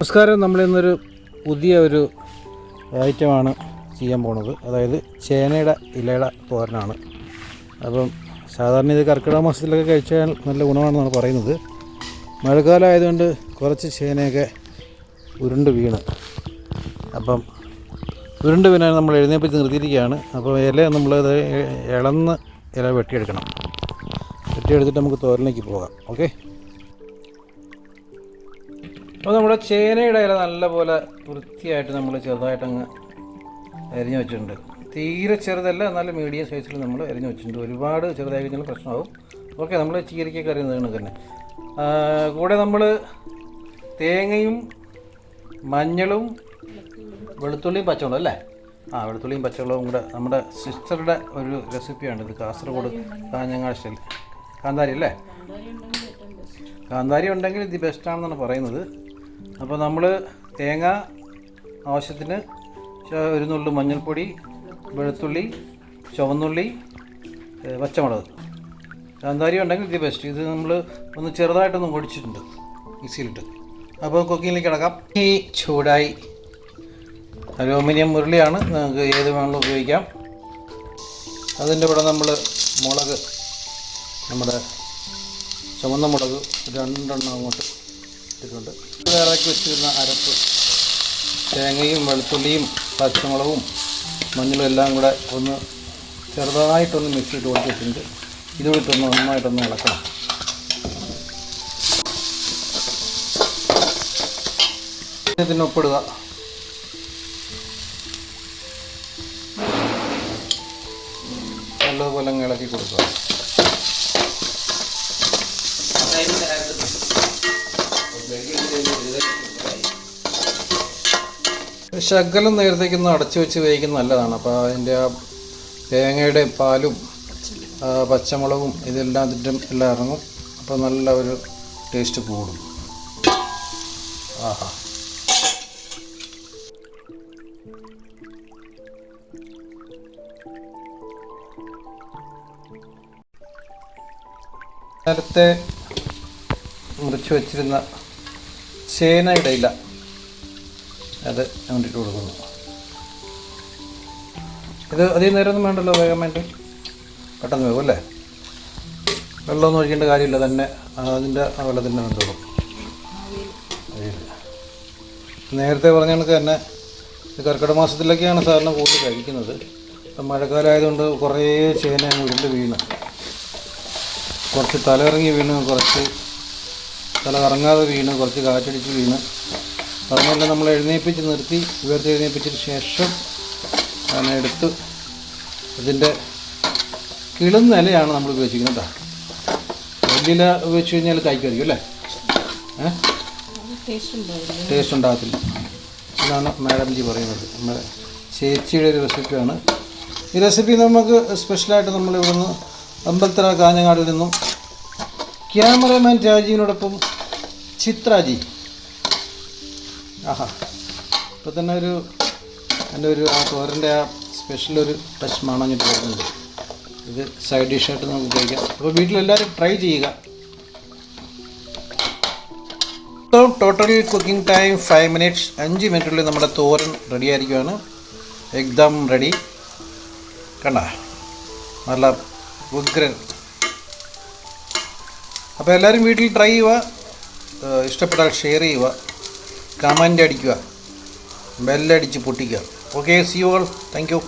നമസ്കാരം. നമ്മളിന്നൊരു പുതിയ ഒരു ഐറ്റമാണ് ചെയ്യാൻ പോണത്. അതായത് ചേനയുടെ ഇലയുടെ തോരനാണ്. അപ്പം സാധാരണ ഇത് കർക്കിടക മാസത്തിലൊക്കെ കഴിച്ചാൽ നല്ല ഗുണമാണെന്നാണ് പറയുന്നത്. മഴക്കാലം ആയതുകൊണ്ട് കുറച്ച് ചേനയൊക്കെ ഉരുണ്ട് വീണ്, അപ്പം ഉരുണ്ട് വീണാൽ നമ്മൾ എഴുന്നേൽപ്പിച്ച് നിർത്തിയിരിക്കുകയാണ്. അപ്പോൾ ഇല നമ്മളത് ഇളന്ന് ഇല വെട്ടിയെടുക്കണം. വെട്ടിയെടുത്തിട്ട് നമുക്ക് തോരനിലേക്ക് പോകാം. ഓക്കെ. അപ്പോൾ നമ്മുടെ ചേനയുടെ ഇല നല്ലപോലെ വൃത്തിയായിട്ട് നമ്മൾ ചെറുതായിട്ടങ്ങ് അരിഞ്ഞു വെച്ചിട്ടുണ്ട്. തീരെ ചെറുതല്ല, എന്നാലും മീഡിയം സൈസിൽ നമ്മൾ അരിഞ്ഞു വെച്ചിട്ടുണ്ട്. ഒരുപാട് ചെറുതായി കഴിഞ്ഞാൽ പ്രശ്നമാകും. ഓക്കെ, നമ്മൾ ചീരയ്ക്കൊക്കെ അറിയുന്നതാണ് തന്നെ. കൂടെ നമ്മൾ തേങ്ങയും മഞ്ഞളും വെളുത്തുള്ളിയും പച്ചമുളകും അല്ലേ? വെളുത്തുള്ളിയും പച്ചമുളകും കൂടെ നമ്മുടെ സിസ്റ്ററുടെ ഒരു റെസിപ്പിയാണ് ഇത്. കാസർഗോഡ് കാഞ്ഞങ്ങാട് സ്റ്റൈൽ കാന്താരി അല്ലേ? കാന്താരി ഉണ്ടെങ്കിൽ ഇത് ബെസ്റ്റാണെന്നാണ് പറയുന്നത്. അപ്പോൾ നമ്മൾ തേങ്ങ ആവശ്യത്തിന്, ഒരു നുള്ളു മഞ്ഞൾപ്പൊടി, വെളുത്തുള്ളി, ചുവന്നുള്ളി, പച്ചമുളക്, കാന്താരി ഉണ്ടെങ്കിൽ ഇത് ബെസ്റ്റ്. ഇത് നമ്മൾ ഒന്ന് ചെറുതായിട്ടൊന്ന് പൊടിച്ചിട്ടുണ്ട് മിക്സിയിലിട്ട്. അപ്പോൾ കുക്കിങ്ങിലേക്ക് കിടക്കാം. ഈ ചൂടായി. അലൂമിനിയം ഉരുളിയാണ്, നിങ്ങൾക്ക് ഏത് വേണമെങ്കിലും ഉപയോഗിക്കാം. അതിൻ്റെ കൂടെ നമ്മൾ മുളക്, നമ്മുടെ ചുവന്ന മുളക് 2 അങ്ങോട്ട് ഇട്ടിട്ടുണ്ട്. ഇറക്കി വെച്ചിരുന്ന അരപ്പ്, തേങ്ങയും വെളുത്തുള്ളിയും പച്ചമുളകും മഞ്ഞളും എല്ലാം കൂടെ ഒന്ന് ചെറുതായിട്ടൊന്ന് മിക്സ് ചെയ്ത് കൊടുത്തിട്ടുണ്ട്. ഇതുകൊണ്ടൊന്ന് നന്നായിട്ടൊന്ന് ഇളക്കണം. ഇതിന് ഉപ്പിടുക. നല്ലതുപോലെ അങ്ങ് ഇളക്കി കൊടുക്കുക. ശകലം നേരത്തേക്കൊന്ന് അടച്ചു വെച്ച് വേവിക്കുന്നത് നല്ലതാണ്. അപ്പോൾ അതിൻ്റെ ആ തേങ്ങയുടെ പാലും പച്ചമുളകും ഇതെല്ലാം എല്ലാം ഇറങ്ങും. അപ്പോൾ നല്ല ഒരു ടേസ്റ്റ് കൂടും. ആഹാ, നേരത്തെ മുറിച്ച് വെച്ചിരുന്ന ചേനയുടെ ഇല അത് അങ്ങോട്ടിട്ട് കൊടുക്കുന്നു. ഇത് അധികം നേരമൊന്നും വേണ്ടല്ലോ, വേഗം വേണ്ടി പെട്ടെന്ന് വേഗം അല്ലേ? വെള്ളമൊന്നും ഒഴിക്കേണ്ട കാര്യമില്ല, തന്നെ അതിൻ്റെ ആ വെള്ളത്തിൻ്റെ വെന്തോളും. നേരത്തെ പറഞ്ഞ കണക്ക് തന്നെ കർക്കിടക മാസത്തിലൊക്കെയാണ് സാധാരണ കൂടുതൽ കഴിക്കുന്നത്. ഇപ്പം മഴക്കാലം ആയതുകൊണ്ട് കുറേ ചേന ഉരുണ്ട് വീണ്, കുറച്ച് തലയിറങ്ങി വീണ്, കുറച്ച് തല കറങ്ങാതെ വീണ്, കുറച്ച് കാറ്റടിച്ച് വീണ്. അതുപോലെ നമ്മൾ എഴുന്നേൽപ്പിച്ച് നിർത്തി ഉയർത്തി എഴുന്നേൽപ്പിച്ചതിന് ശേഷം അതിനെടുത്ത് ഇതിൻ്റെ കിളുന്ന ഇലയാണ് നമ്മൾ ഉപയോഗിച്ചിരിക്കുന്നത്. വലിയ ഇല ഉപയോഗിച്ച് കഴിഞ്ഞാൽ കഴിക്കുമായിരിക്കും അല്ലേ? ടേസ്റ്റ് ഉണ്ടാകത്തില്ല. ഇതാണ് മാഡം ജി പറയുന്നത്. നമ്മുടെ ചേച്ചിയുടെ ഒരു റെസിപ്പിയാണ്. ഈ റെസിപ്പി നമുക്ക് സ്പെഷ്യലായിട്ട് നമ്മൾ ഇവിടുന്ന് അമ്പലത്തറ കാഞ്ഞങ്ങാടിൽ നിന്നും ക്യാമറമാൻ രാജീവിനോടൊപ്പം ചിത്രാജി. ആഹാ, ഇപ്പോൾ തന്നെ എൻ്റെ ഒരു ആ തോരൻ്റെ ആ സ്പെഷ്യൽ ഒരു ടച്ച് മണഞ്ഞിട്ട് വരുന്നുണ്ട്. ഇത് സൈഡ് ഡിഷായിട്ട് നമുക്ക് ഉപയോഗിക്കാം. അപ്പോൾ വീട്ടിലെല്ലാവരും ട്രൈ ചെയ്യുക. Total cooking time 5 minutes. 5 മിനിറ്റുള്ളിൽ നമ്മുടെ തോരൻ റെഡി ആയിരിക്കുവാണ്. എക്ദം റെഡി. കണ്ട, നല്ല ഉഗ്രൻ. അപ്പോൾ എല്ലാവരും വീട്ടിൽ ട്രൈ ചെയ്യുക. ഇഷ്ടപ്പെട്ടാൽ ഷെയർ ചെയ്യുക, കമൻ്റ് അടിക്കുക, ബെല്ലടിച്ച് പൊട്ടിക്കുക. Okay, see you all. Thank U.